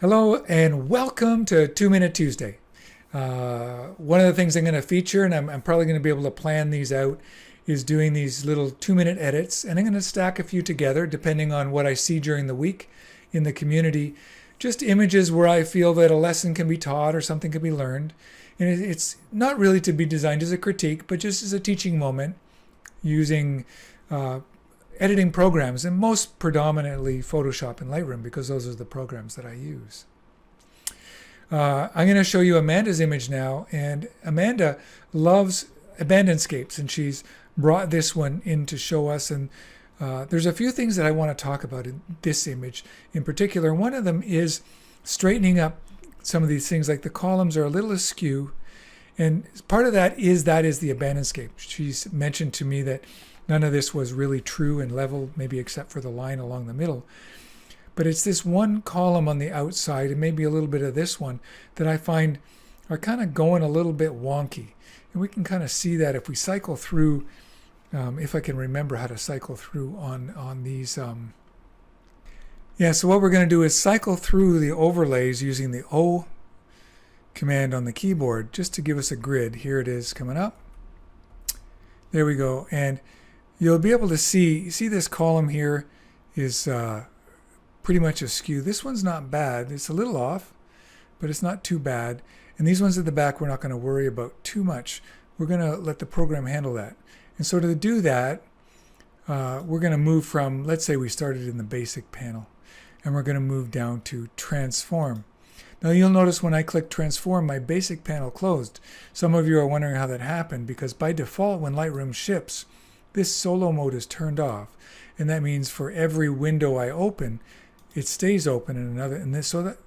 Hello and welcome to 2 Minute Tuesday. One of the things I'm going to feature, and I'm probably going to be able to plan these out, is doing these little 2 minute edits. And I'm going to stack a few together depending on what I see during the week in the community. Just images where I feel that a lesson can be taught or something can be learned. And it's not really to be designed as a critique, but just as a teaching moment using editing programs, and most predominantly Photoshop and Lightroom, because those are the programs that I use. I'm going to show you Amanda's image now, and Amanda loves Abandonscapes, and she's brought this one in to show us. And there's a few things that I want to talk about in this image in particular. One of them is straightening up some of these things, like the columns are a little askew, and part of that is the Abandonscape. She's mentioned to me that none of this was really true and level, maybe except for the line along the middle. But it's this one column on the outside, and maybe a little bit of this one, that I find are kind of going a little bit wonky. And we can kind of see that if we cycle through, if I can remember how to cycle through on these. So what we're going to do is cycle through the overlays using the O command on the keyboard, just to give us a grid. Here it is coming up. There we go. And you'll be able to see this column here is pretty much askew. This one's not bad. It's a little off, but it's not too bad. And these ones at the back we're not going to worry about too much. We're going to let the program handle that. And so to do that, we're going to move from, let's say we started in the basic panel, and we're going to move down to transform. Now you'll notice when I click transform, my basic panel closed. Some of you are wondering how that happened, because by default when Lightroom ships, this solo mode is turned off. And that means for every window I open, it stays open in another, and this, so that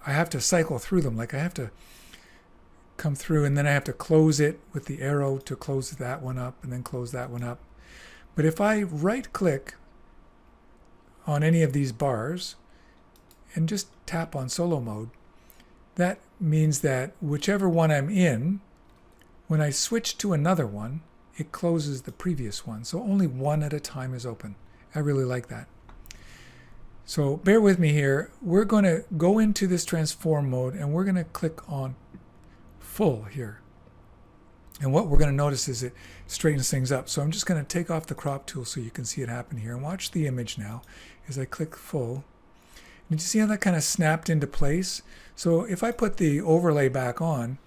I have to cycle through them. Like I have to come through, and then I have to close it with the arrow to close that one up, and then close that one up. But if I right click on any of these bars and just tap on solo mode, that means that whichever one I'm in, when I switch to another one, it closes the previous one. So only one at a time is open. I really like that. So bear with me here. We're going to go into this transform mode, and we're going to click on full here. And what we're going to notice is it straightens things up. So I'm just going to take off the crop tool so you can see it happen here. And watch the image now as I click full. Did you see how that kind of snapped into place? So if I put the overlay back on,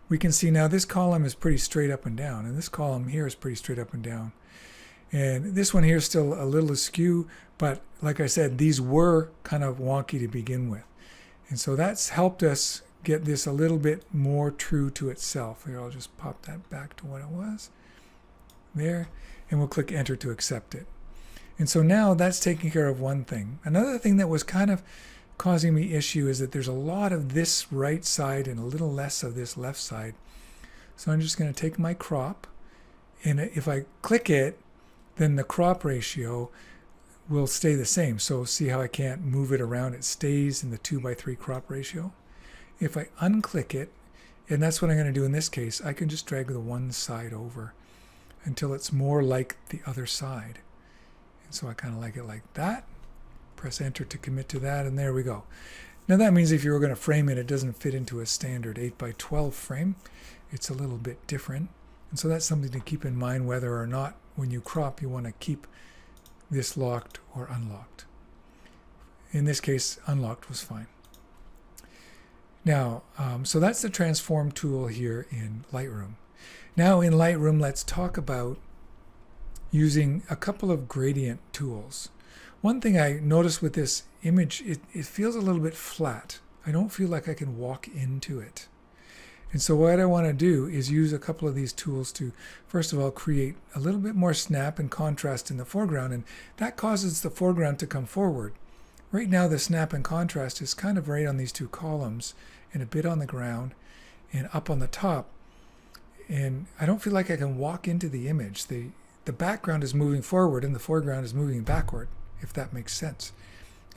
we can see now this column is pretty straight up and down, and this column here is pretty straight up and down. And this one here is still a little askew, but like I said, these were kind of wonky to begin with. And so that's helped us get this a little bit more true to itself. Here, I'll just pop that back to what it was. There, and we'll click enter to accept it. And so now that's taking care of one thing. Another thing that was kind of causing me issue is that there's a lot of this right side and a little less of this left side. So I'm just going to take my crop, and if I click it, then the crop ratio will stay the same. So see how I can't move it around? It stays in the 2:3 crop ratio. If I unclick it, and that's what I'm going to do in this case, I can just drag the one side over until it's more like the other side. And so I kind of like it like that. Press enter to commit to that, and there we go. Now that means if you were going to frame it, it doesn't fit into a standard 8:12 frame. It's a little bit different. And so that's something to keep in mind, whether or not when you crop you want to keep this locked or unlocked. In this case, unlocked was fine. Now, so that's the transform tool here in Lightroom. Now in Lightroom, let's talk about using a couple of gradient tools. One thing I noticed with this image, it feels a little bit flat. I don't feel like I can walk into it. And so what I want to do is use a couple of these tools to, first of all, create a little bit more snap and contrast in the foreground, and that causes the foreground to come forward. Right now the snap and contrast is kind of right on these two columns and a bit on the ground and up on the top. And I don't feel like I can walk into the image. The background is moving forward and the foreground is moving backward, if that makes sense.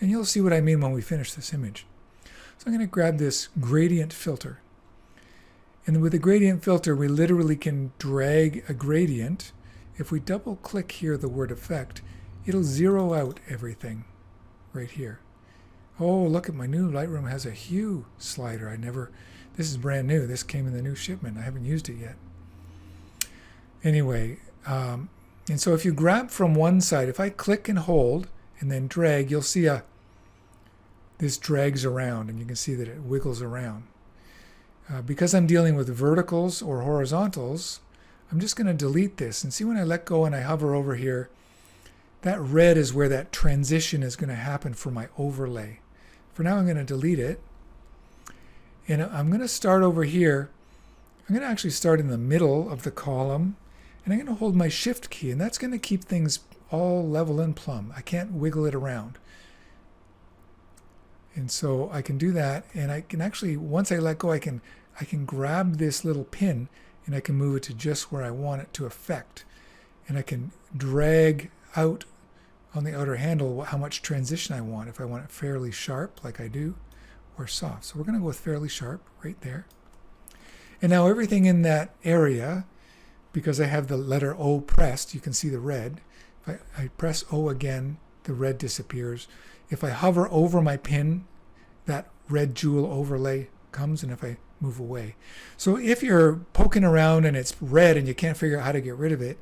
And you'll see what I mean when we finish this image. So I'm going to grab this gradient filter. And with the gradient filter, we literally can drag a gradient. If we double click here the word effect, it'll zero out everything right here. Oh, look at my new Lightroom has a hue slider. This is brand new. This came in the new shipment. I haven't used it yet. Anyway, and so if you grab from one side, if I click and hold and then drag, you'll see this drags around, and you can see that it wiggles around. Because I'm dealing with verticals or horizontals, I'm just going to delete this. And see, when I let go and I hover over here, that red is where that transition is going to happen for my overlay. For now, I'm going to delete it. And I'm going to start over here. I'm going to actually start in the middle of the column. And I'm going to hold my Shift key. And that's going to keep things all level and plumb. I can't wiggle it around. And so I can do that. And I can actually, once I let go, I can grab this little pin and I can move it to just where I want it to affect. And I can drag out on the outer handle how much transition I want. If I want it fairly sharp, like I do, or soft. So we're going to go with fairly sharp right there. And now everything in that area, because I have the letter O pressed, you can see the red. If I press O again, the red disappears. If I hover over my pin, that red jewel overlay comes, and if I move away. So if you're poking around and it's red and you can't figure out how to get rid of it,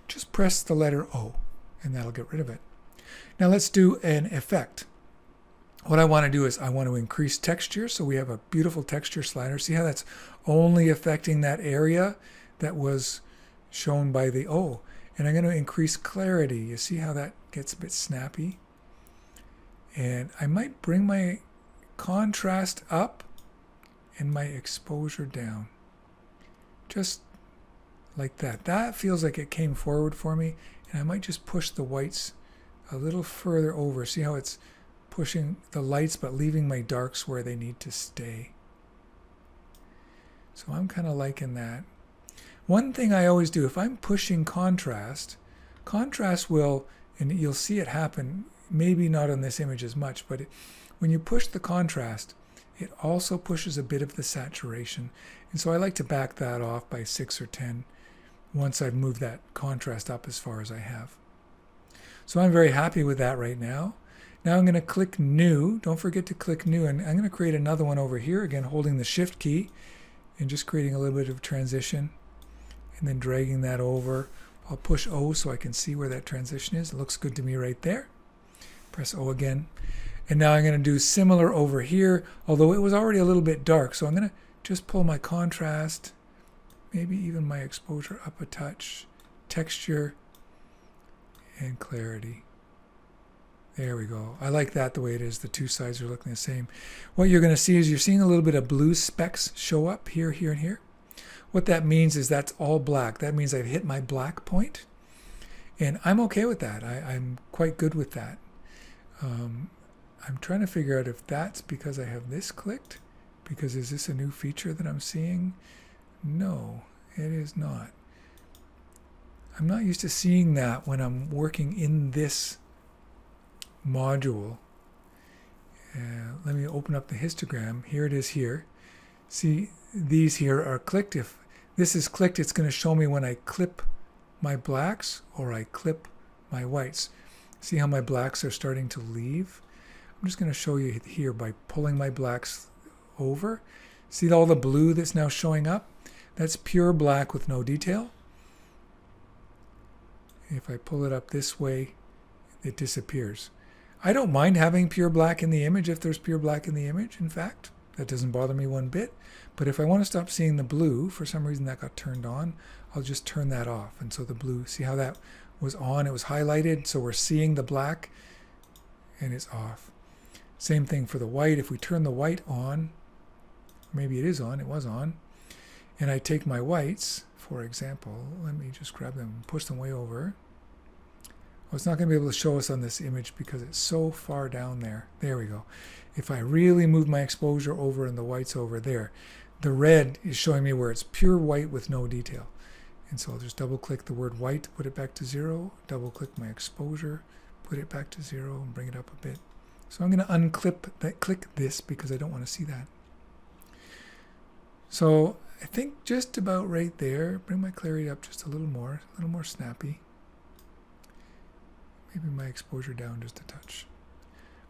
just press the letter O and that'll get rid of it. Now let's do an effect. What I want to do is I want to increase texture, so we have a beautiful texture slider. See how that's only affecting that area that was shown by the O. And I'm going to increase clarity. You see how that gets a bit snappy? And I might bring my contrast up and my exposure down. Just like that. That feels like it came forward for me. And I might just push the whites a little further over. See how it's pushing the lights but leaving my darks where they need to stay. So I'm kind of liking that. One thing I always do, if I'm pushing contrast will, and you'll see it happen, maybe not on this image as much, but when you push the contrast, it also pushes a bit of the saturation. And so I like to back that off by 6 or 10 once I've moved that contrast up as far as I have. So I'm very happy with that right now. Now I'm going to click New. Don't forget to click New. And I'm going to create another one over here, again holding the Shift key and just creating a little bit of transition and then dragging that over. I'll push O so I can see where that transition is. It looks good to me right there. Press O again. And now I'm going to do similar over here, although it was already a little bit dark. So I'm going to just pull my contrast, maybe even my exposure up a touch, texture, and clarity. There we go. I like that the way it is. The two sides are looking the same. What you're going to see is you're seeing a little bit of blue specks show up here, here, and here. What that means is that's all black. That means I've hit my black point. And I'm okay with that. I'm quite good with that. I'm trying to figure out if that's because I have this clicked. Because is this a new feature that I'm seeing? No, it is not. I'm not used to seeing that when I'm working in this module. Let me open up the histogram. Here it is here. See, these here are clicked. If this is clicked, it's going to show me when I clip my blacks or I clip my whites. See how my blacks are starting to leave? I'm just going to show you here by pulling my blacks over. See all the blue that's now showing up? That's pure black with no detail. If I pull it up this way, it disappears. I don't mind having pure black in the image if there's pure black in the image, in fact. That doesn't bother me one bit. But if I want to stop seeing the blue, for some reason that got turned on, I'll just turn that off. And so the blue, see how that was on? It was highlighted, so we're seeing the black, and it's off. Same thing for the white. If we turn the white on, maybe it is on, it was on, and I take my whites, for example, let me just grab them and push them way over. Well, it's not going to be able to show us on this image because it's so far down there. There we go. If I really move my exposure over and the white's over there, the red is showing me where it's pure white with no detail. And so I'll just double click the word white, put it back to 0, double click my exposure, put it back to 0 and bring it up a bit. So I'm going to unclip that, click this because I don't want to see that. So I think just about right there, bring my clarity up just a little more snappy. Maybe my exposure down just a touch.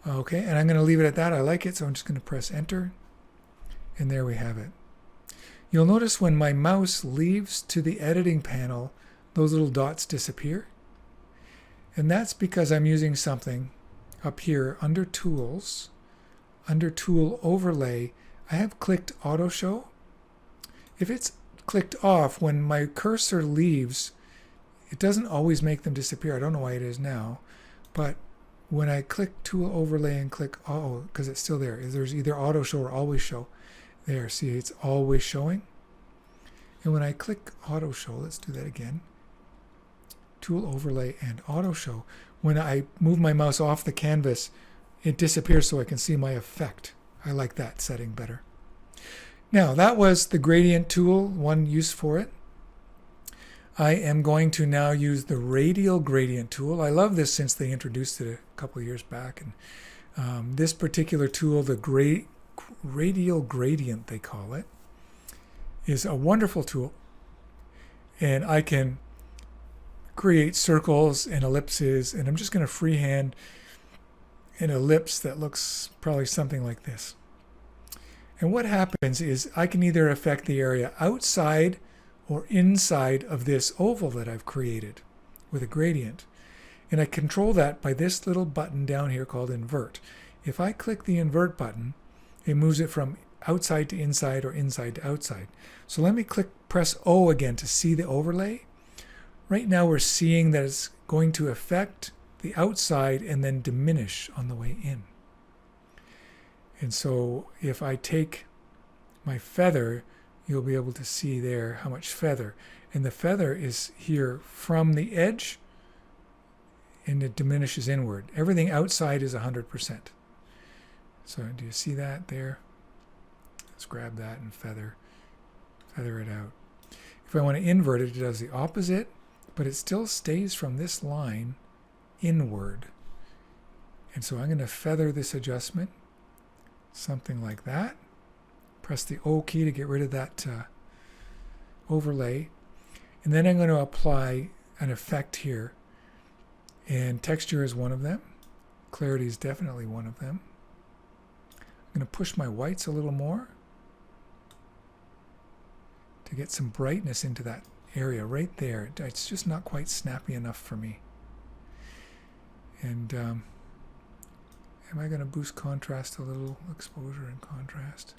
Okay, and I'm going to leave it at that. I like it, so I'm just going to press enter. And there we have it. You'll notice when my mouse leaves to the editing panel, those little dots disappear. And that's because I'm using something up here under Tools, under Tool Overlay. I have clicked Auto Show. If it's clicked off, when my cursor leaves, it doesn't always make them disappear. I don't know why it is now. But when I click Tool Overlay and click, because it's still there. There's either Auto Show or Always Show. There, see, it's always showing. And when I click Auto Show, let's do that again. Tool Overlay and Auto Show. When I move my mouse off the canvas, it disappears so I can see my effect. I like that setting better. Now, that was the gradient tool, one use for it. I am going to now use the Radial gradient tool. I love this since they introduced it a couple of years back. And this particular tool, the Radial gradient, they call it, is a wonderful tool. And I can create circles and ellipses, and I'm just going to freehand an ellipse that looks probably something like this. And what happens is I can either affect the area outside or inside of this oval that I've created with a gradient. And I control that by this little button down here called Invert. If I click the Invert button, it moves it from outside to inside or inside to outside. So let me press O again to see the overlay. Right now we're seeing that it's going to affect the outside and then diminish on the way in. And so if I take my feather, you'll be able to see there how much feather. And the feather is here from the edge, and it diminishes inward. Everything outside is 100%. So do you see that there? Let's grab that and feather it out. If I want to invert it, it does the opposite, but it still stays from this line inward. And so I'm going to feather this adjustment, something like that. Press the O key to get rid of that overlay. And then I'm going to apply an effect here. And texture is one of them. Clarity is definitely one of them. I'm going to push my whites a little more to get some brightness into that area right there. It's just not quite snappy enough for me. And am I going to boost contrast a little? Exposure and contrast.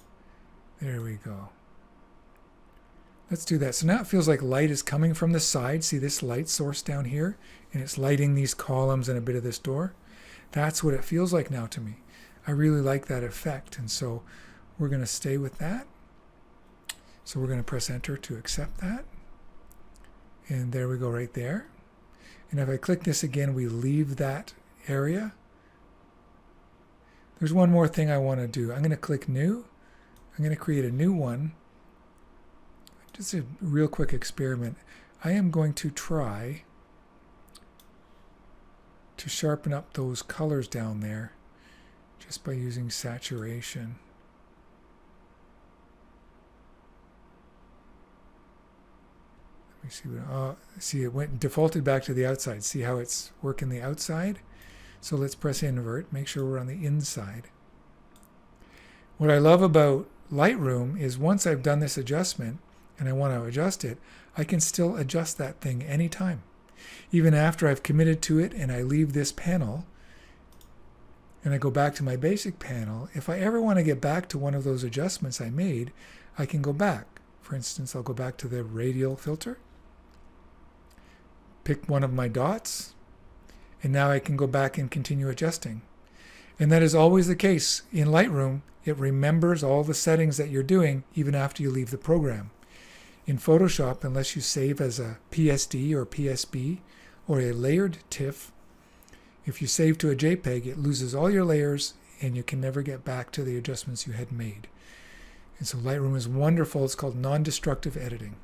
There we go. Let's do that. So now it feels like light is coming from the side. See this light source down here? And it's lighting these columns and a bit of this door. That's what it feels like now to me. I really like that effect. And so we're going to stay with that. So we're going to press enter to accept that. And there we go right there. And if I click this again, we leave that area. There's one more thing I want to do. I'm going to click new. I'm going to create a new one. Just a real quick experiment. I am going to try to sharpen up those colors down there just by using saturation. Let me see what, see, it defaulted back to the outside. See how it's working the outside? So let's press invert, make sure we're on the inside. What I love about Lightroom is once I've done this adjustment and I want to adjust it, I can still adjust that thing anytime. Even after I've committed to it and I leave this panel and I go back to my basic panel, if I ever want to get back to one of those adjustments I made, I can go back. For instance, I'll go back to the radial filter, pick one of my dots, and now I can go back and continue adjusting. And that is always the case in Lightroom. It remembers all the settings that you're doing even after you leave the program. In Photoshop, unless you save as a PSD or PSB or a layered TIFF, if you save to a JPEG, it loses all your layers and you can never get back to the adjustments you had made. And so Lightroom is wonderful. It's called non-destructive editing.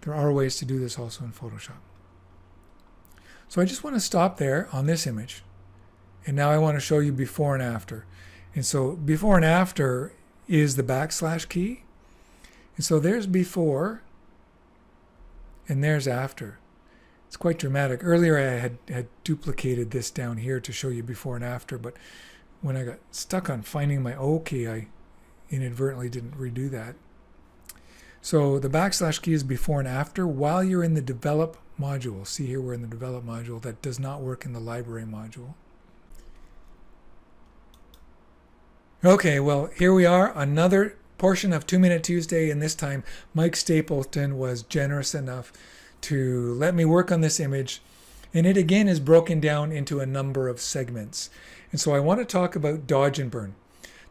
There are ways to do this also in Photoshop. So I just want to stop there on this image. And now I want to show you before and after. And so before and after is the backslash key. And so there's before and there's after. It's quite dramatic. Earlier I had duplicated this down here to show you before and after, but when I got stuck on finding my O key, I inadvertently didn't redo that. So the backslash key is before and after while you're in the develop module. See here, we're in the develop module. That does not work in the library module. Okay, well, here we are, another portion of 2 Minute Tuesday, and this time Mike Stapleton was generous enough to let me work on this image, and it again is broken down into a number of segments. And so I want to talk about dodge and burn.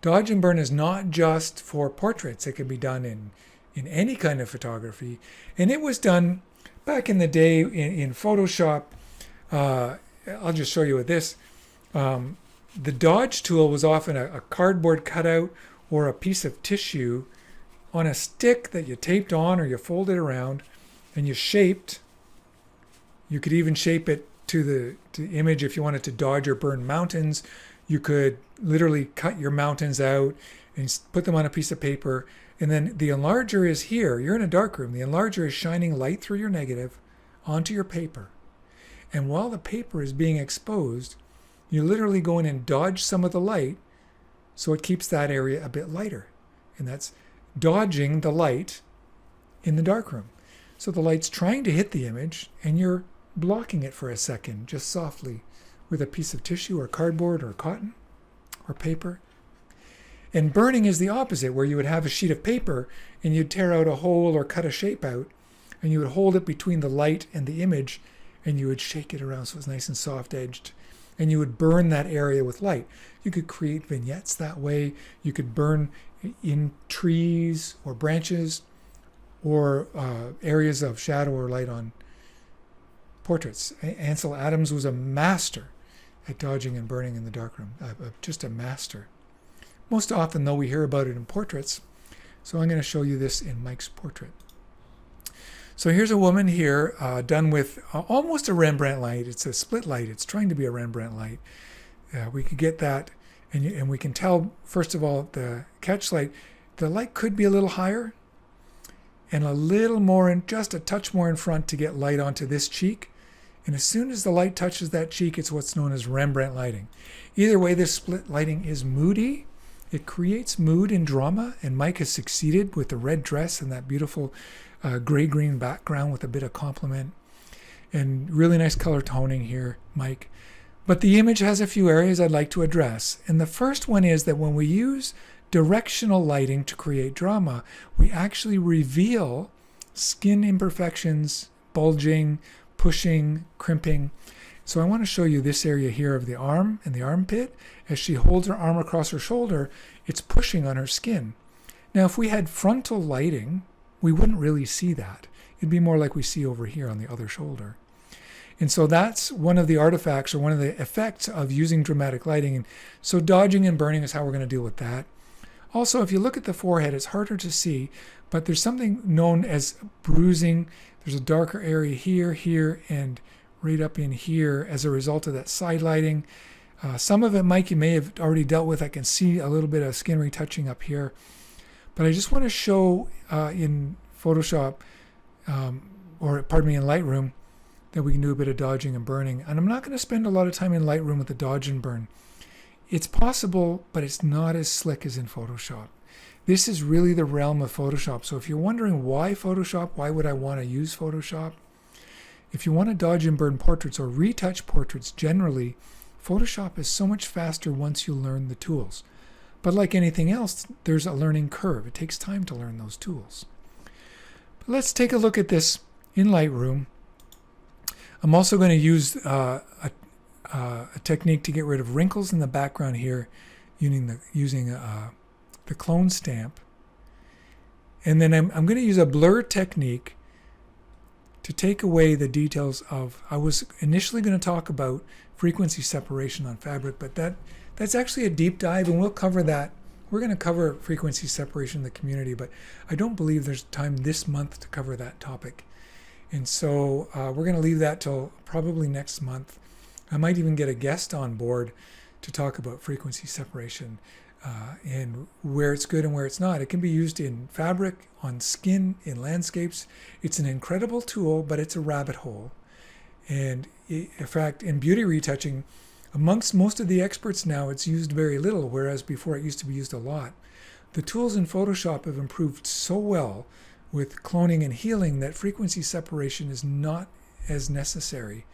Dodge and burn is not just for portraits. It can be done in any kind of photography, and it was done back in the day in Photoshop. I'll just show you with this. The dodge tool was often a cardboard cutout or a piece of tissue on a stick that you taped on or you folded around and you shaped. You could even shape it to the image if you wanted to dodge or burn mountains. You could literally cut your mountains out and put them on a piece of paper. And then the enlarger is here. You're in a darkroom. The enlarger is shining light through your negative onto your paper. And while the paper is being exposed, you literally go in and dodge some of the light so it keeps that area a bit lighter. And that's dodging the light in the darkroom. So the light's trying to hit the image and you're blocking it for a second, just softly, with a piece of tissue or cardboard or cotton or paper. And burning is the opposite, where you would have a sheet of paper and you'd tear out a hole or cut a shape out and you would hold it between the light and the image and you would shake it around so it's nice and soft edged. And you would burn that area with light. You could create vignettes that way. You could burn in trees or branches or areas of shadow or light on portraits. Ansel Adams was a master at dodging and burning in the darkroom, just a master. Most often, though, we hear about it in portraits. So I'm going to show you this in Mike's portrait. So here's a woman here done with almost a Rembrandt light. It's a split light. It's trying to be a Rembrandt light. We could get that, and we can tell, first of all, the catch light, the light could be a little higher and a little more, just a touch more in front to get light onto this cheek. And as soon as the light touches that cheek, it's what's known as Rembrandt lighting. Either way, this split lighting is moody. It creates mood and drama, and Mike has succeeded with the red dress and that beautiful gray-green background with a bit of complement. And really nice color toning here, Mike. But the image has a few areas I'd like to address. And the first one is that when we use directional lighting to create drama, we actually reveal skin imperfections, bulging, pushing, crimping. So I want to show you this area here of the arm and the armpit. As she holds her arm across her shoulder, it's pushing on her skin. Now, if we had frontal lighting, we wouldn't really see that. It'd be more like we see over here on the other shoulder. And so that's one of the artifacts or one of the effects of using dramatic lighting. And so dodging and burning is how we're going to deal with that. Also, if you look at the forehead, it's harder to see, but there's something known as bruising. There's a darker area here, here, and right up in here as a result of that side lighting. Some of it, Mike, you may have already dealt with. I can see a little bit of skin retouching up here. But I just want to show in Photoshop, or pardon me, in Lightroom, that we can do a bit of dodging and burning. And I'm not going to spend a lot of time in Lightroom with the dodge and burn. It's possible, but it's not as slick as in Photoshop. This is really the realm of Photoshop. So if you're wondering why Photoshop, why would I want to use Photoshop? If you want to dodge and burn portraits or retouch portraits generally, Photoshop is so much faster once you learn the tools. But like anything else, there's a learning curve. It takes time to learn those tools. But let's take a look at this in Lightroom. I'm also going to use a technique to get rid of wrinkles in the background here using the clone stamp. And then I'm going to use a blur technique to take away the details of, I was initially going to talk about frequency separation on fabric, but that's actually a deep dive, and we'll cover that. We're going to cover frequency separation in the community, but I don't believe there's time this month to cover that topic. And so we're going to leave that till probably next month. I might even get a guest on board to talk about frequency separation and where it's good and where it's not. It can be used in fabric, on skin, in landscapes. It's an incredible tool, but it's a rabbit hole. And in fact, in beauty retouching, amongst most of the experts now, it's used very little, whereas before it used to be used a lot. The tools in Photoshop have improved so well with cloning and healing that frequency separation is not as necessary,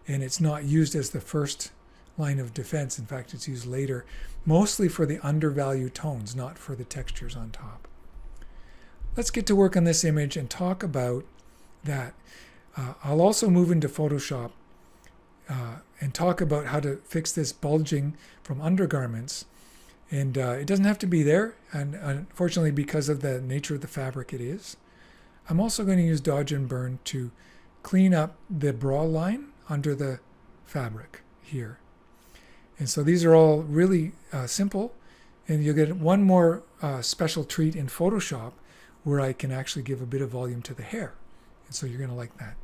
and it's not used as the first line of defense. In fact, it's used later, mostly for the undervalued tones, not for the textures on top. Let's get to work on this image and talk about that. I'll also move into Photoshop and talk about how to fix this bulging from undergarments. And it doesn't have to be there, and unfortunately, because of the nature of the fabric, it is. I'm also going to use Dodge and Burn to clean up the bra line under the fabric here. And so these are all really simple, and you'll get one more special treat in Photoshop where I can actually give a bit of volume to the hair. And so you're going to like that.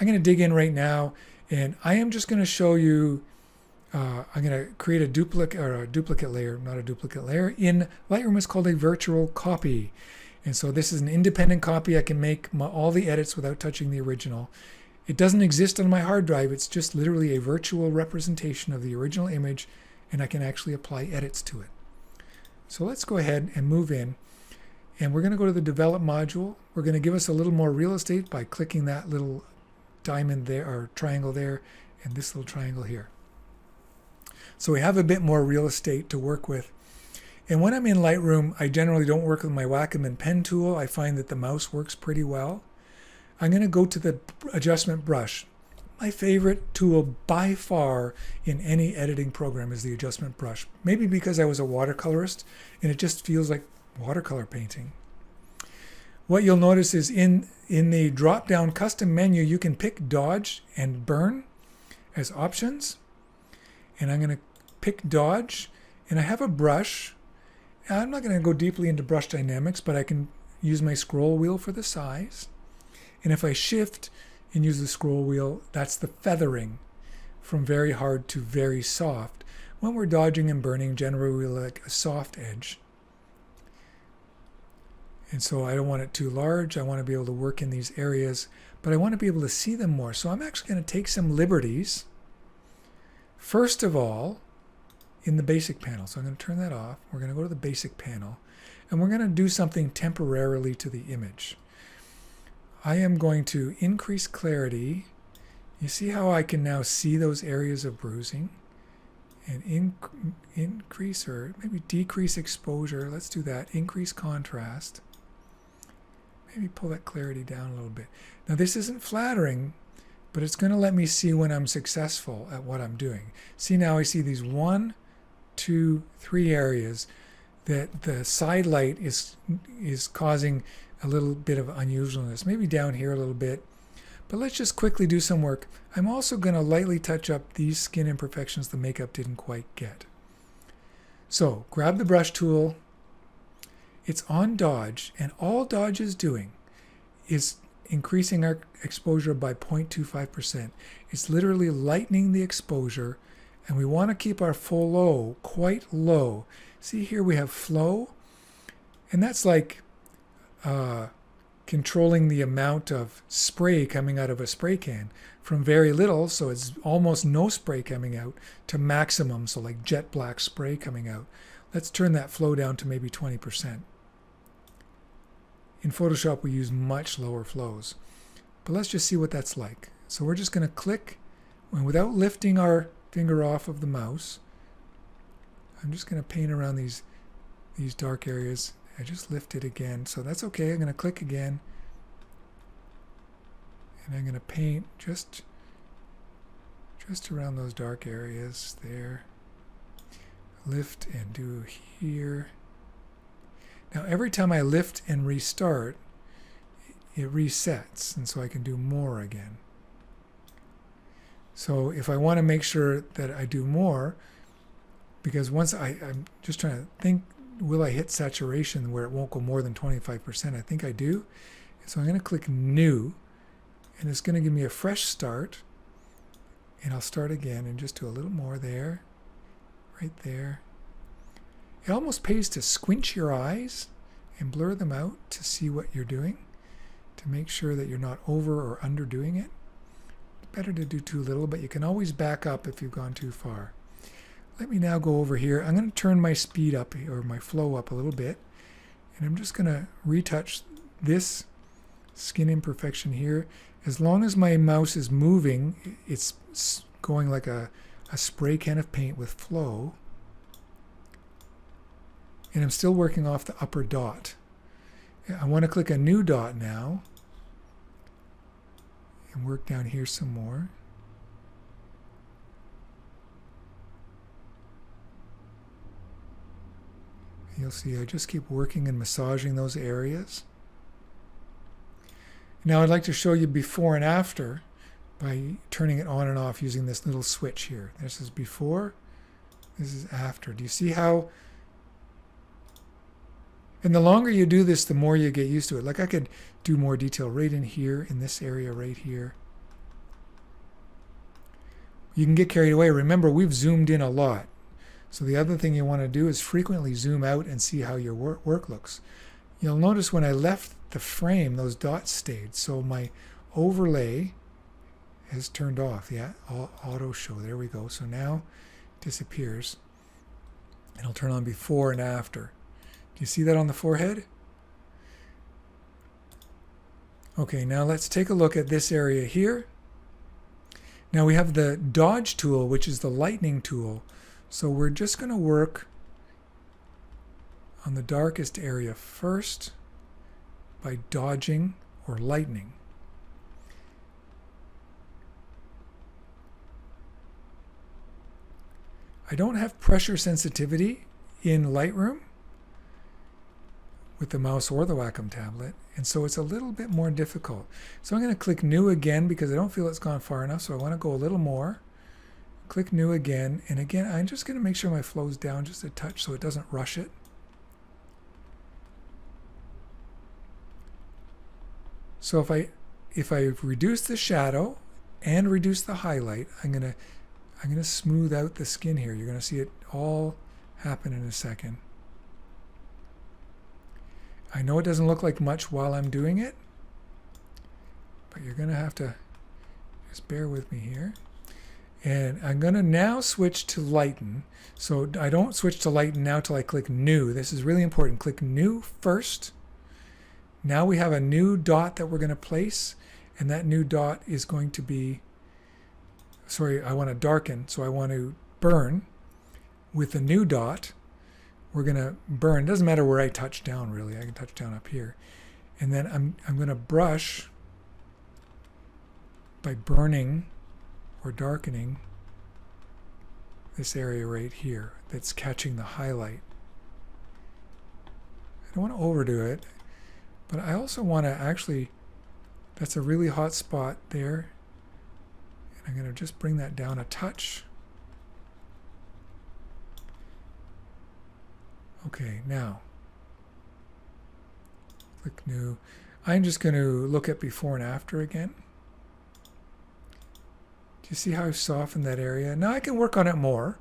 I'm going to dig in right now, and I am just going to show you, I'm going to create a duplicate layer, not a duplicate layer. In Lightroom, it's called a virtual copy. And so this is an independent copy. I can make all the edits without touching the original. It doesn't exist on my hard drive. It's just literally a virtual representation of the original image, and I can actually apply edits to it. So let's go ahead and move in. And we're going to go to the Develop module. We're going to give us a little more real estate by clicking that little diamond there, or triangle there, and this little triangle here. So we have a bit more real estate to work with. And when I'm in Lightroom, I generally don't work with my Wacom pen tool. I find that the mouse works pretty well. I'm going to go to the adjustment brush. My favorite tool by far in any editing program is the adjustment brush. Maybe because I was a watercolorist and it just feels like watercolor painting. What you'll notice is in the drop-down custom menu, you can pick Dodge and Burn as options. And I'm going to pick Dodge, and I have a brush. Now, I'm not going to go deeply into brush dynamics, but I can use my scroll wheel for the size. And if I shift and use the scroll wheel, that's the feathering from very hard to very soft. When we're dodging and burning, generally we like a soft edge. And so I don't want it too large. I want to be able to work in these areas, but I want to be able to see them more. So I'm actually going to take some liberties. First of all, in the basic panel. So I'm going to turn that off. We're going to go to the basic panel, and we're going to do something temporarily to the image. I am going to increase clarity. You see how I can now see those areas of bruising? And increase or maybe decrease exposure. Let's do that. Increase contrast. Maybe pull that clarity down a little bit. Now this isn't flattering, but it's going to let me see when I'm successful at what I'm doing. See, now I see these 1, 2, 3 areas that the side light is causing a little bit of unusualness. Maybe down here a little bit. But let's just quickly do some work. I'm also going to lightly touch up these skin imperfections the makeup didn't quite get. So grab the brush tool. It's on Dodge, and all Dodge is doing is increasing our exposure by 0.25%. It's literally lightening the exposure, and we want to keep our flow quite low. See here we have flow, and that's like controlling the amount of spray coming out of a spray can from very little, so it's almost no spray coming out, to maximum, so like jet black spray coming out. Let's turn that flow down to maybe 20%. In Photoshop, we use much lower flows. But let's just see what that's like. So we're just going to click, and without lifting our finger off of the mouse, I'm just going to paint around these dark areas. I just lift it again, so that's okay. I'm going to click again, and I'm going to paint just around those dark areas there. Lift and do here. Now every time I lift and restart, it resets, and so I can do more again. So if I want to make sure that I do more, because once I'm just trying to think, will I hit saturation where it won't go more than 25%? I think I do. So I'm going to click New, and it's going to give me a fresh start, and I'll start again and just do a little more there, right there. It almost pays to squint your eyes and blur them out to see what you're doing, to make sure that you're not over or underdoing it. better to do too little, but you can always back up if you've gone too far. Let me now go over here. I'm going to turn my speed up, or my flow up a little bit, and I'm just going to retouch this skin imperfection here. As long as my mouse is moving, it's going like a spray can of paint with flow. And I'm still working off the upper dot. I want to click a new dot now and work down here some more. You'll see I just keep working and massaging those areas. Now I'd like to show you before and after by turning it on and off using this little switch here. This is before, this is after. Do you see how? And the longer you do this, the more you get used to it. Like I could do more detail right in here, in this area right here. You can get carried away. Remember, we've zoomed in a lot. So the other thing you want to do is frequently zoom out and see how your work looks. You'll notice when I left the frame, those dots stayed. So my overlay has turned off. Yeah, auto show. There we go. So now it disappears. And I'll turn on before and after. Do you see that on the forehead? Okay, now let's take a look at this area here. Now we have the dodge tool, which is the lightening tool. So we're just going to work on the darkest area first by dodging or lightening. I don't have pressure sensitivity in Lightroom with the mouse or the Wacom tablet, and so it's a little bit more difficult. So I'm going to click New again because I don't feel it's gone far enough, so I want to go a little more. Click New again, and again I'm just going to make sure my flow's down just a touch so it doesn't rush it. So if I reduce the shadow and reduce the highlight, I'm going to smooth out the skin here. You're going to see it all happen in a second. I know it doesn't look like much while I'm doing it, but you're going to have to just bear with me here. And I'm going to now switch to lighten. So I don't switch to lighten now till I click New. This is really important. Click New first. Now we have a new dot that we're going to place, and that new dot is going to be, sorry, I want to darken, so I want to burn with the new dot. We're going to burn. It doesn't matter where I touch down, really. I can touch down up here. And then I'm going to brush by burning or darkening this area right here that's catching the highlight. I don't want to overdo it, but I also want to actually, that's a really hot spot there. And I'm going to just bring that down a touch. Okay, now click New. I'm just going to look at before and after again. Do you see how I've softened that area? Now I can work on it more,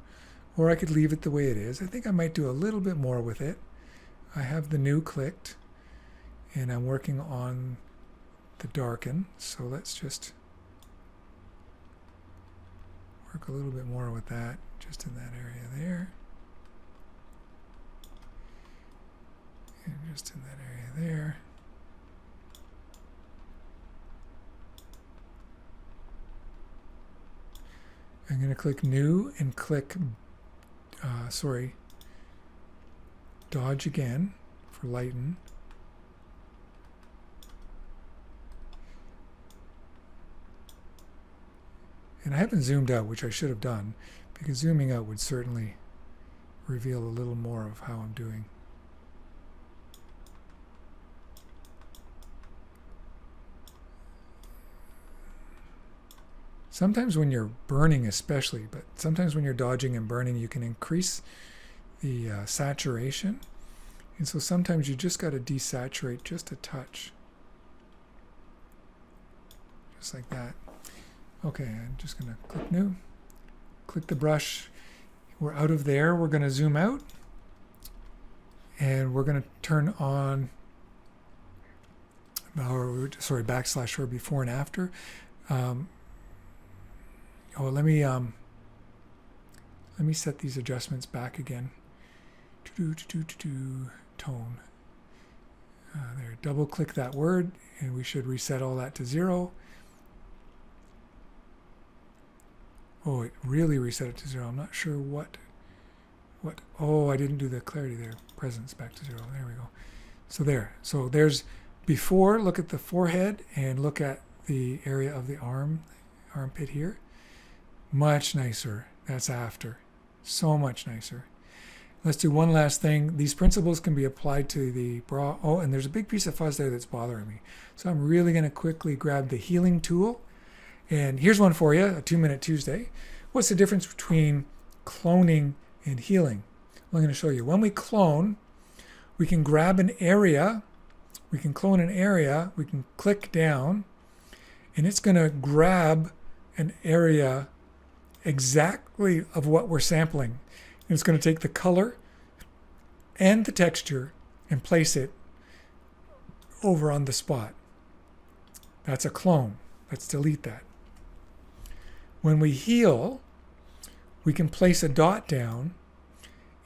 or I could leave it the way it is. I think I might do a little bit more with it. I have the New clicked, and I'm working on the darken. So let's just work a little bit more with that, just in that area there. And just in that area there. I'm going to click New and click, dodge again for lighten. And I haven't zoomed out, which I should have done, because zooming out would certainly reveal a little more of how I'm doing. Sometimes when you're burning especially, but sometimes when you're dodging and burning, you can increase the saturation. And so sometimes you just got to desaturate just a touch. Just like that. Okay, I'm just going to click New. Click the brush. We're out of there. We're going to zoom out. And we're going to turn on, backslash or before and after. Oh, let me set these adjustments back again. Tone. There, double click that word and we should reset all that to 0. Oh, it really reset it to 0. I'm not sure what. Oh, I didn't do the clarity there. Presence back to 0. There we go. So there. So there's before. Look at the forehead and look at the area of the armpit here. Much nicer. That's after. So much nicer. Let's do one last thing. These principles can be applied to the bra. Oh, and there's a big piece of fuzz there that's bothering me. So I'm really going to quickly grab the healing tool. And here's one for you, a 2-minute Tuesday. What's the difference between cloning and healing? Well, I'm going to show you. When we clone, we can grab an area. We can clone an area. We can click down. And it's going to grab an area exactly of what we're sampling. And it's going to take the color and the texture and place it over on the spot. That's a clone. Let's delete that. When we heal, we can place a dot down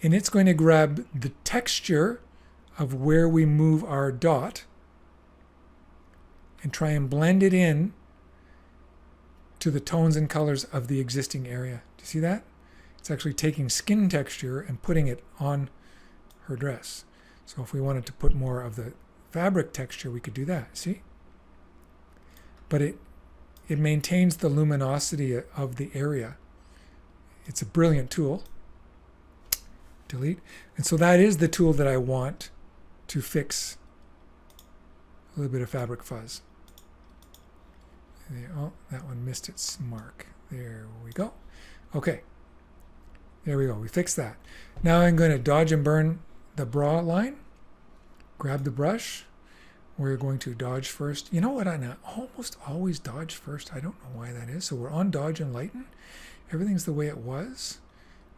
and it's going to grab the texture of where we move our dot and try and blend it in to the tones and colors of the existing area. Do you see that? It's actually taking skin texture and putting it on her dress. So if we wanted to put more of the fabric texture, we could do that. See? But it maintains the luminosity of the area. It's a brilliant tool. Delete. And so that is the tool that I want to fix a little bit of fabric fuzz. There, oh, that one missed its mark. There we go. Okay. There we go. We fixed that. Now I'm going to dodge and burn the bra line. Grab the brush. We're going to dodge first. You know what? I almost always dodge first. I don't know why that is. So we're on dodge and lighten. Everything's the way it was.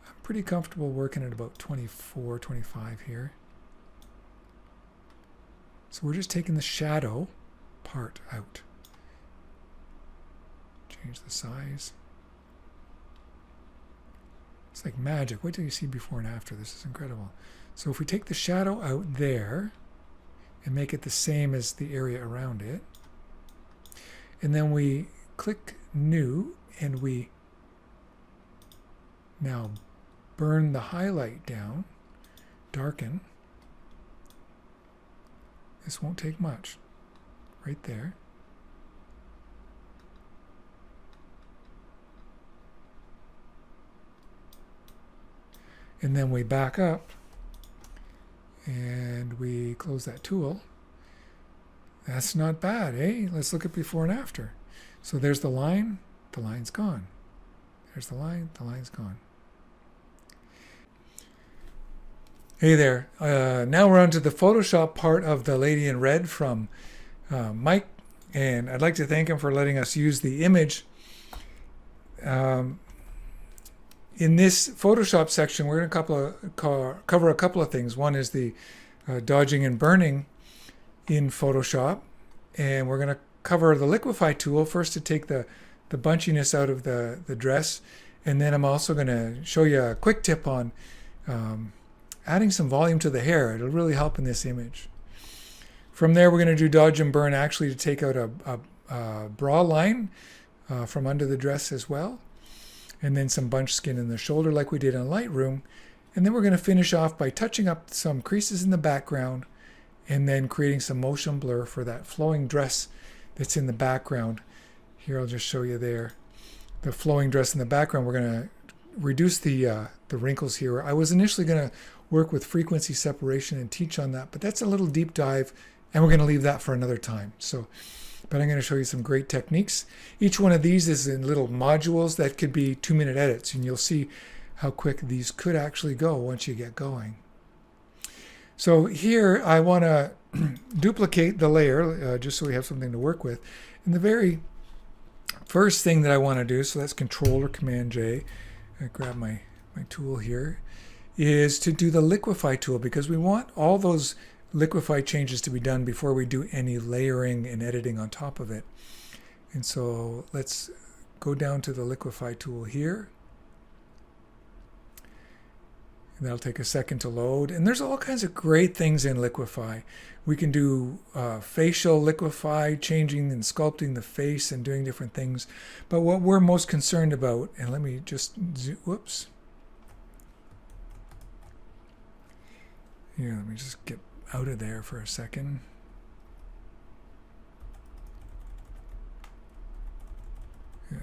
I'm pretty comfortable working at about 24, 25 here. So we're just taking the shadow part out. Change the size. It's like magic. Wait till you see before and after. This is incredible. So if we take the shadow out there and make it the same as the area around it, and then we click new and we now burn the highlight down, darken. This won't take much. Right there. And then we back up and we close that tool. That's not bad, eh? Let's look at before and after. So there's the line, the line's gone. There's the line's gone. Hey there. Now we're on to the Photoshop part of the Lady in Red from Mike. And I'd like to thank him for letting us use the image. In this Photoshop section, we're going to cover a couple of things. One is the dodging and burning in Photoshop. And we're going to cover the Liquefy tool first to take the bunchiness out of the dress. And then I'm also going to show you a quick tip on adding some volume to the hair. It'll really help in this image. From there, we're going to do dodge and burn actually to take out a bra line from under the dress as well. And then some bunch skin in the shoulder like we did in Lightroom. And then we're going to finish off by touching up some creases in the background and then creating some motion blur for that flowing dress that's in the background. Here, I'll just show you there. The flowing dress in the background, we're going to reduce the wrinkles here. I was initially going to work with frequency separation and teach on that, but that's a little deep dive, and we're going to leave that for another time. But I'm going to show you some great techniques. Each one of these is in little modules that could be 2-minute edits, and you'll see how quick these could actually go once you get going. So here I want to duplicate the layer just so we have something to work with. And the very first thing that I want to do, so that's Control or Command J, I grab my tool here, is to do the Liquefy tool because we want all those Liquefy changes to be done before we do any layering and editing on top of it. And so let's go down to the Liquefy tool here. And that'll take a second to load. And there's all kinds of great things in Liquefy. We can do facial Liquefy, changing and sculpting the face and doing different things. But what we're most concerned about, and let me just, whoops. Here, let me just get out of there for a second.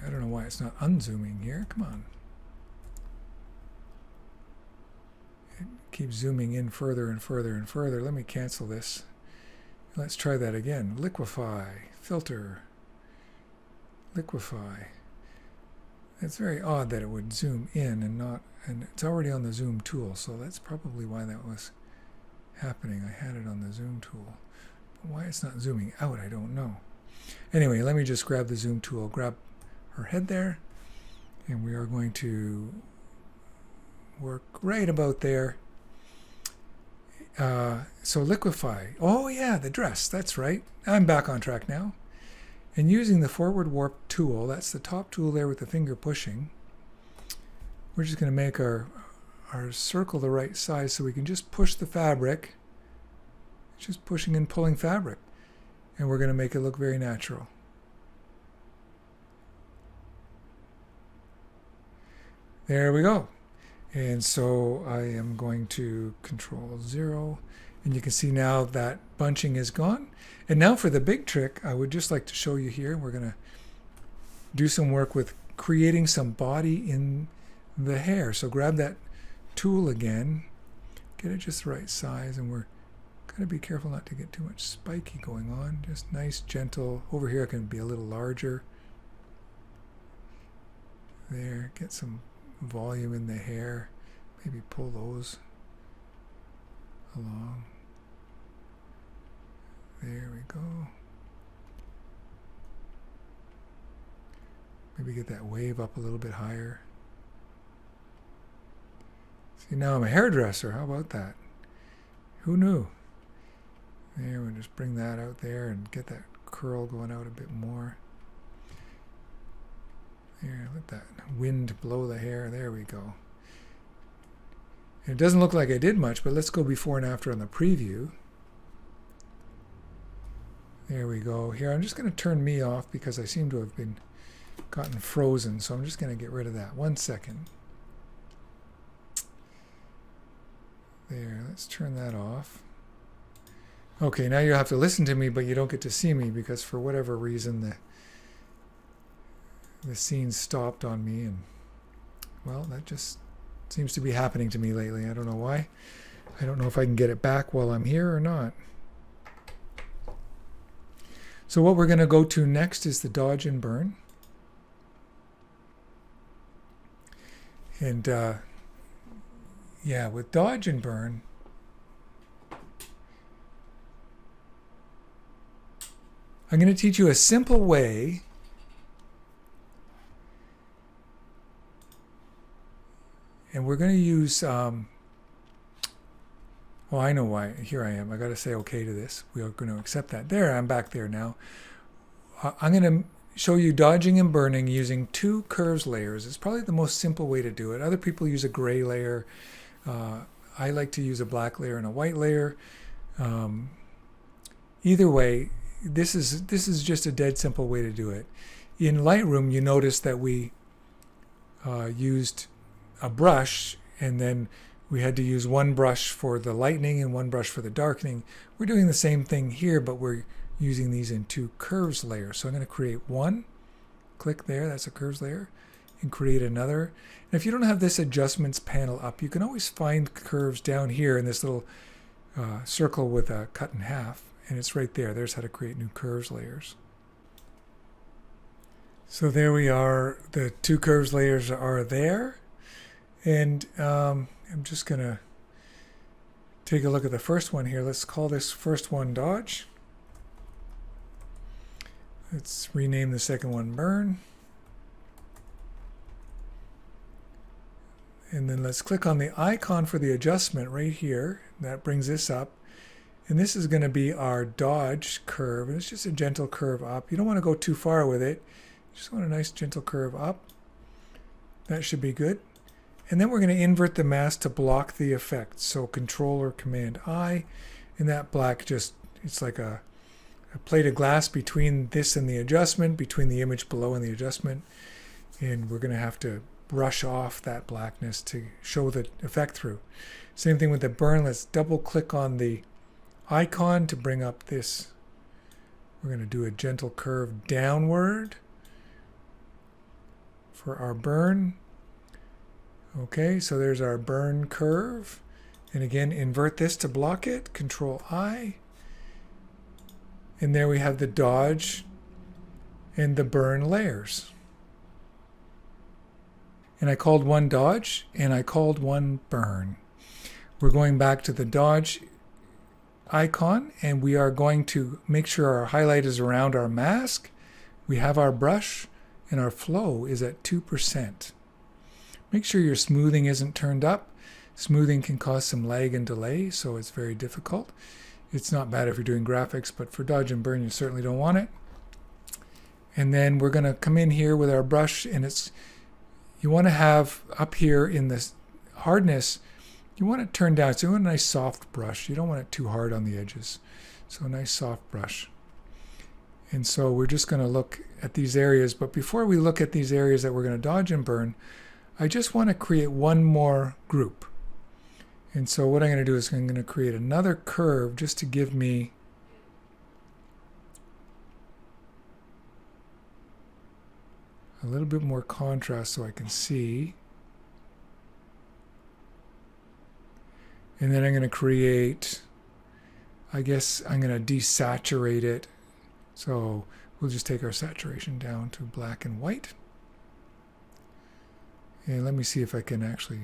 I don't know why it's not unzooming here. Come on. It keeps zooming in further and further and further. Let me cancel this. Let's try that again. Liquefy, filter, Liquefy. It's very odd that it would zoom in and not, and it's already on the zoom tool, so that's probably why that was happening. I had it on the zoom tool. But why it's not zooming out, I don't know. Anyway, let me just grab the zoom tool, grab her head there, and we are going to work right about there. So Liquefy. Oh yeah, the dress. That's right. I'm back on track now. And using the forward warp tool, that's the top tool there with the finger pushing, we're just going to make our circle the right size so we can just push the fabric. Just pushing and pulling fabric. And we're going to make it look very natural. There we go. And so I am going to Control 0, and you can see now that bunching is gone. And now for the big trick, I would just like to show you here. We're going to do some work with creating some body in the hair. So grab that tool again, get it just the right size, and we're going to be careful not to get too much spiky going on. Just nice, gentle. Over here it can be a little larger. There, get some volume in the hair. Maybe pull those along. There we go. Maybe get that wave up a little bit higher. See, now I'm a hairdresser. How about that? Who knew? There, we'll just bring that out there and get that curl going out a bit more. There, let that wind blow the hair. There we go. It doesn't look like I did much, but let's go before and after on the preview. There we go. Here, I'm just going to turn me off because I seem to have gotten frozen, so I'm just going to get rid of that. 1 second. There, let's turn that off. Okay, now you have to listen to me, but you don't get to see me because for whatever reason the scene stopped on me, and well, that just seems to be happening to me lately. I don't know why. I don't know if I can get it back while I'm here or not. So what we're going to go to next is the dodge and burn. And yeah, with dodge and burn, I'm going to teach you a simple way and we're going to use, oh, I know why. Here I am. I got to say okay to this. We are going to accept that. There, I'm back there now. I'm going to show you dodging and burning using 2 curves layers. It's probably the most simple way to do it. Other people use a gray layer. I like to use a black layer and a white layer. Either way, this is just a dead simple way to do it. In Lightroom, you notice that we used a brush, and then we had to use one brush for the lightening and one brush for the darkening. We're doing the same thing here, but we're using these in 2 curves layers. So I'm going to create one, click there, that's a curves layer, and create another. And if you don't have this adjustments panel up, you can always find curves down here in this little circle with a cut in half, and it's right there. There's how to create new curves layers. So there we are. The 2 curves layers are there. And I'm just going to take a look at the first one here. Let's call this first one dodge. Let's rename the second one burn. And then let's click on the icon for the adjustment right here. That brings this up. And this is going to be our dodge curve. And it's just a gentle curve up. You don't want to go too far with it. Just want a nice gentle curve up. That should be good. And then we're going to invert the mask to block the effect. So Control or Command I, and that black just, it's like a plate of glass between this and the adjustment, between the image below and the adjustment. And we're going to have to brush off that blackness to show the effect through. Same thing with the burn. Let's double click on the icon to bring up this. We're going to do a gentle curve downward for our burn. Okay, so there's our burn curve. And again, invert this to block it. Control I. And there we have the dodge and the burn layers. And I called one dodge and I called one burn. We're going back to the dodge icon and we are going to make sure our highlight is around our mask. We have our brush and our flow is at 2%. Make sure your smoothing isn't turned up. Smoothing can cause some lag and delay, so it's very difficult. It's not bad if you're doing graphics, but for dodge and burn, you certainly don't want it. And then we're going to come in here with our brush, and you want to have up here in this hardness, you want it turned down. So you want a nice soft brush. You don't want it too hard on the edges. So a nice soft brush. And so we're just going to look at these areas. But before we look at these areas that we're going to dodge and burn, I just want to create one more group. And so what I'm going to do is I'm going to create another curve just to give me a little bit more contrast so I can see. And then I'm going to create, I guess I'm going to desaturate it. So we'll just take our saturation down to black and white. And let me see if I can actually,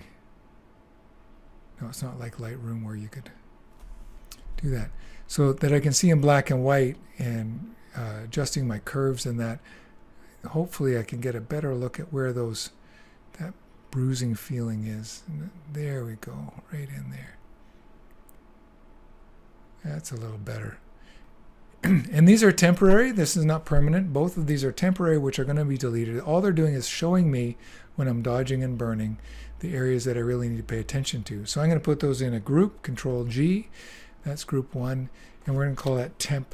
no, it's not like Lightroom where you could do that. So that I can see in black and white and adjusting my curves and that, hopefully I can get a better look at where that bruising feeling is. And there we go, right in there. That's a little better. And these are temporary. This is not permanent. Both of these are temporary, which are going to be deleted. All they're doing is showing me when I'm dodging and burning the areas that I really need to pay attention to. So I'm going to put those in a group, Control G. That's group 1. And we're going to call that temp.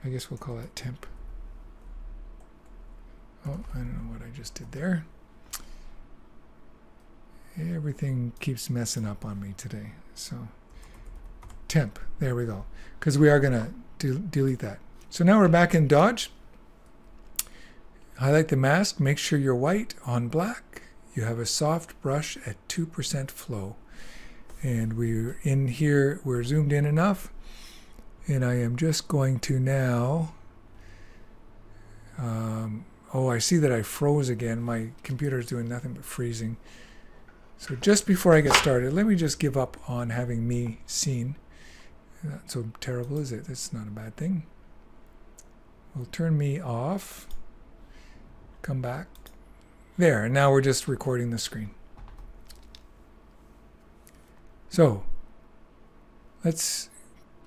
I guess we'll call that temp. Oh, I don't know what I just did there. Everything keeps messing up on me today. So temp, there we go. Because we are going to delete that. So now we're back in dodge. Highlight the mask, make sure you're white on black. You have a soft brush at 2% flow. And we're in here, we're zoomed in enough. And I am just going to now, oh, I see that I froze again. My computer is doing nothing but freezing. So just before I get started, let me just give up on having me seen. Not so terrible, is it? That's not a bad thing. We'll turn me off. Come back. There, and now we're just recording the screen. So, let's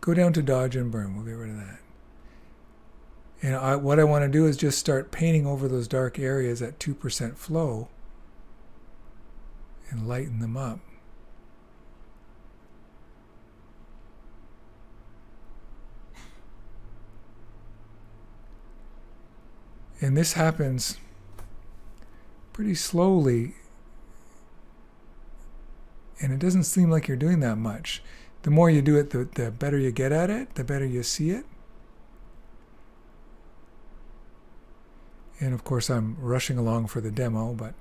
go down to dodge and burn. We'll get rid of that. And what I want to do is just start painting over those dark areas at 2% flow and lighten them up. And this happens pretty slowly, and it doesn't seem like you're doing that much. The more you do it, the better you get at it, the better you see it. And of course I'm rushing along for the demo, but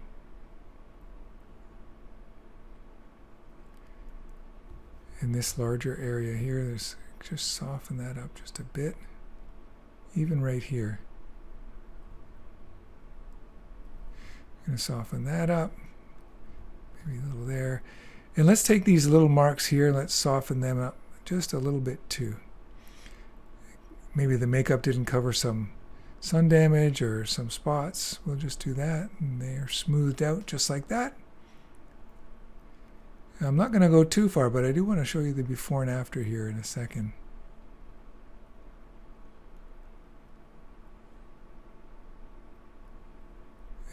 in this larger area here, there's just soften that up just a bit, even right here. Going to soften that up, maybe a little there. And let's take these little marks here and let's soften them up just a little bit too. Maybe the makeup didn't cover some sun damage or some spots. We'll just do that, and they're smoothed out just like that. I'm not going to go too far, but I do want to show you the before and after here in a second.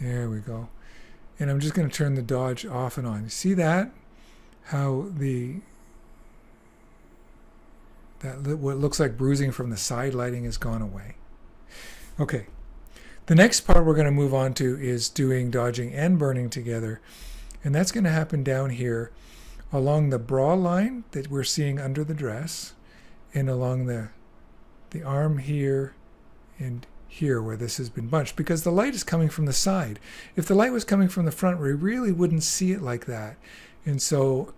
There we go. And I'm just going to turn the dodge off and on. You see that? How what looks like bruising from the side lighting has gone away. Okay. The next part we're going to move on to is doing dodging and burning together. And that's going to happen down here along the bra line that we're seeing under the dress, and along the arm here and here where this has been bunched, because the light is coming from the side. If the light was coming from the front, we really wouldn't see it like that. And so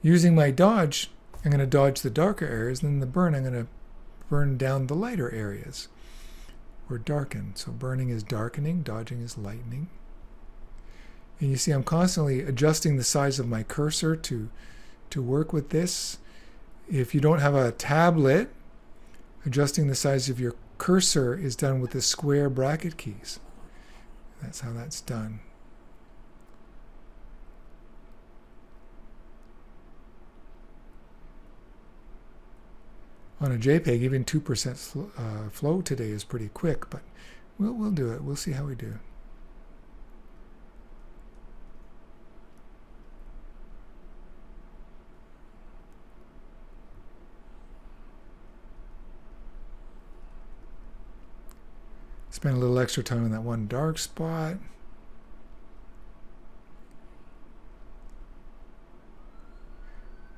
using my dodge, I'm going to dodge the darker areas, and then the burn, I'm going to burn down the lighter areas, or darken. So burning is darkening, dodging is lightening. And you see I'm constantly adjusting the size of my cursor to work with this. If you don't have a tablet, adjusting the size of your cursor is done with the square bracket keys. That's how that's done. On a JPEG, even 2% flow today is pretty quick, but we'll do it. We'll see how we do. Spend a little extra time on that one dark spot.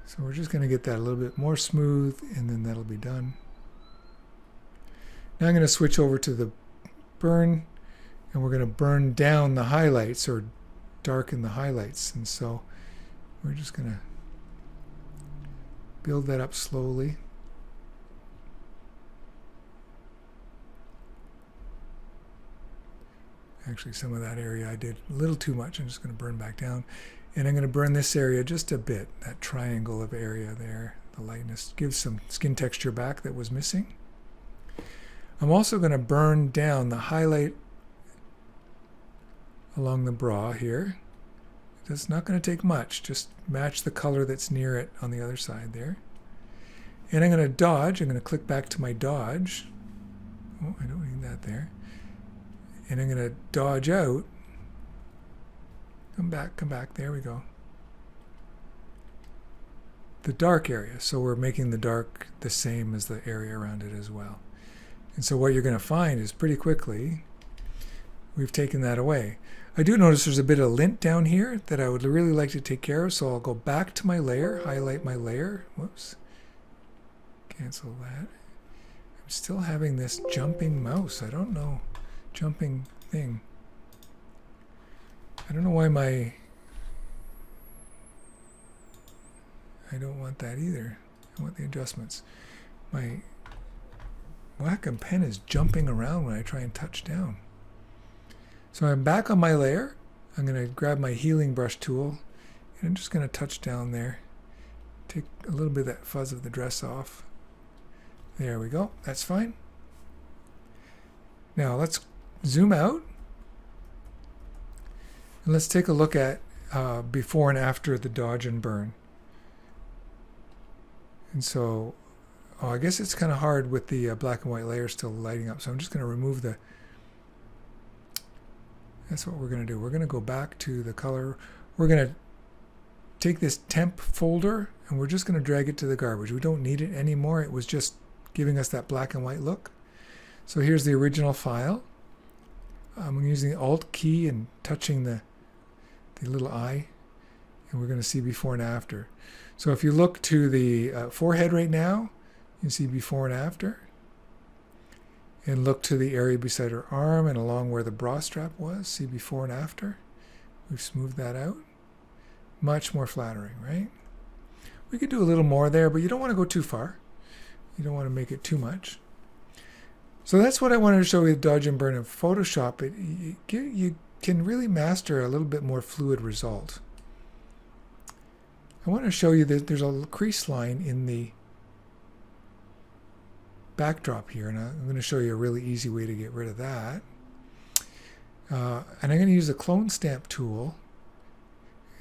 So we're just going to get that a little bit more smooth, and then that'll be done. Now I'm going to switch over to the burn, and we're going to burn down the highlights, or darken the highlights. And so we're just going to build that up slowly. Actually, some of that area I did a little too much. I'm just going to burn back down. And I'm going to burn this area just a bit, that triangle of area there. The lightness gives some skin texture back that was missing. I'm also going to burn down the highlight along the bra here. It's not going to take much. Just match the color that's near it on the other side there. And I'm going to dodge. I'm going to click back to my dodge. Oh, I don't need that there. And I'm going to dodge out. Come back, there we go. The dark area. So we're making the dark the same as the area around it as well. And so what you're going to find is pretty quickly, we've taken that away. I do notice there's a bit of lint down here that I would really like to take care of, so I'll go back to my layer, highlight my layer. Whoops. Cancel that. I'm still having this jumping mouse. I don't know. Jumping thing. I don't know why I don't want that either. I want the adjustments. My Wacom pen is jumping around when I try and touch down. So I'm back on my layer. I'm going to grab my healing brush tool, and I'm just going to touch down there. Take a little bit of that fuzz of the dress off. There we go. That's fine. Now let's zoom out. And let's take a look at before and after the dodge and burn. And so, I guess it's kind of hard with the black and white layer still lighting up. So I'm just going to remove the... That's what we're going to do. We're going to go back to the color. We're going to take this temp folder, and we're just going to drag it to the garbage. We don't need it anymore. It was just giving us that black and white look. So here's the original file. I'm using the Alt key and touching the little eye, and we're going to see before and after. So if you look to the forehead right now, you see before and after. And look to the area beside her arm and along where the bra strap was, see before and after. We've smoothed that out. Much more flattering, right? We could do a little more there, but you don't want to go too far. You don't want to make it too much. So that's what I wanted to show you with dodge and burn in Photoshop. You can really master a little bit more fluid result. I want to show you that there's a crease line in the backdrop here, and I'm going to show you a really easy way to get rid of that. And I'm going to use the clone stamp tool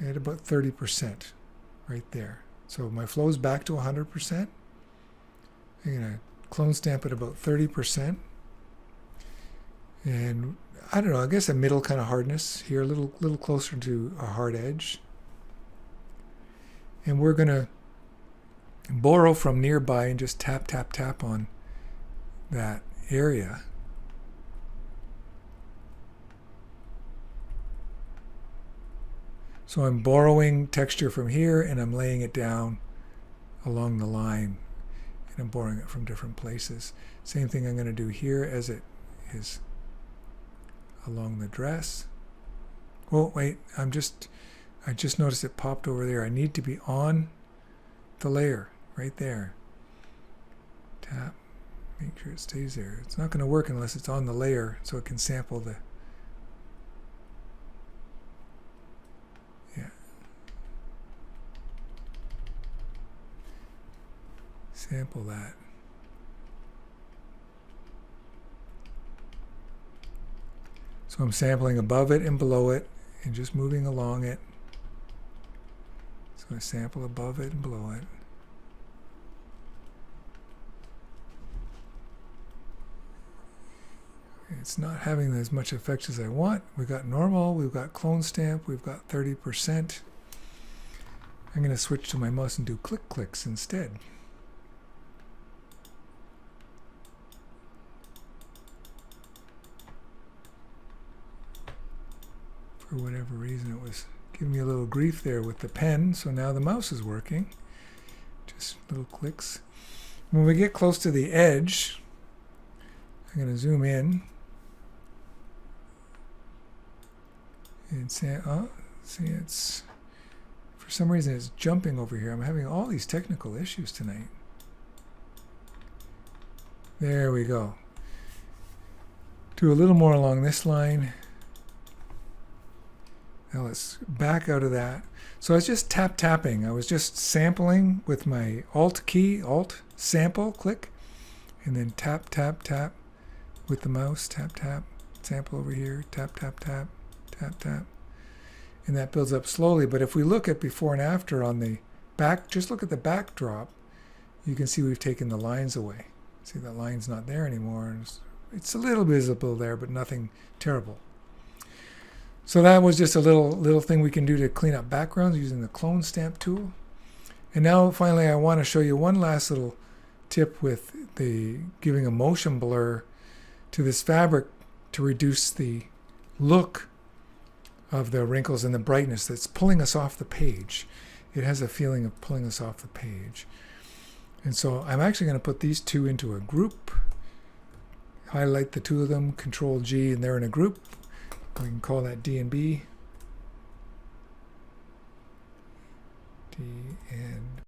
at about 30% right there. So my flow is back to 100%. I'm going to clone stamp at about 30%. And I don't know, I guess a middle kind of hardness here, a little closer to a hard edge. And we're going to borrow from nearby and just tap, tap, tap on that area. So I'm borrowing texture from here and I'm laying it down along the line, and I'm borrowing it from different places. Same thing I'm going to do here as it is along the dress. Oh wait, I just noticed it popped over there. I need to be on the layer right there. Tap, make sure it stays there. It's not going to work unless it's on the layer so it can sample the, yeah, sample that. So I'm sampling above it and below it and just moving along it. So I sample above it and below it. It's not having as much effect as I want. We've got normal, we've got clone stamp, we've got 30%. I'm going to switch to my mouse and do click clicks instead. For whatever reason, it was giving me a little grief there with the pen, so now the mouse is working. Just little clicks. When we get close to the edge, I'm going to zoom in and say, oh, see, it's, for some reason it's jumping over here. I'm having all these technical issues tonight. There we go. Do a little more along this line. Now let's back out of that. So I was just tapping. I was just sampling with my Alt key, Alt, sample, click, and then tap, tap, tap with the mouse, tap, tap, sample over here, tap, tap, tap, tap, tap. And that builds up slowly. But if we look at before and after on the back, just look at the backdrop, you can see we've taken the lines away. See, that line's not there anymore. It's a little visible there, but nothing terrible. So that was just a little thing we can do to clean up backgrounds using the clone stamp tool. And now finally I want to show you one last little tip with the giving a motion blur to this fabric to reduce the look of the wrinkles and the brightness that's pulling us off the page. It has a feeling of pulling us off the page. And so I'm actually going to put these two into a group. Highlight the two of them, Control G, and they're in a group. We can call that D and B. D and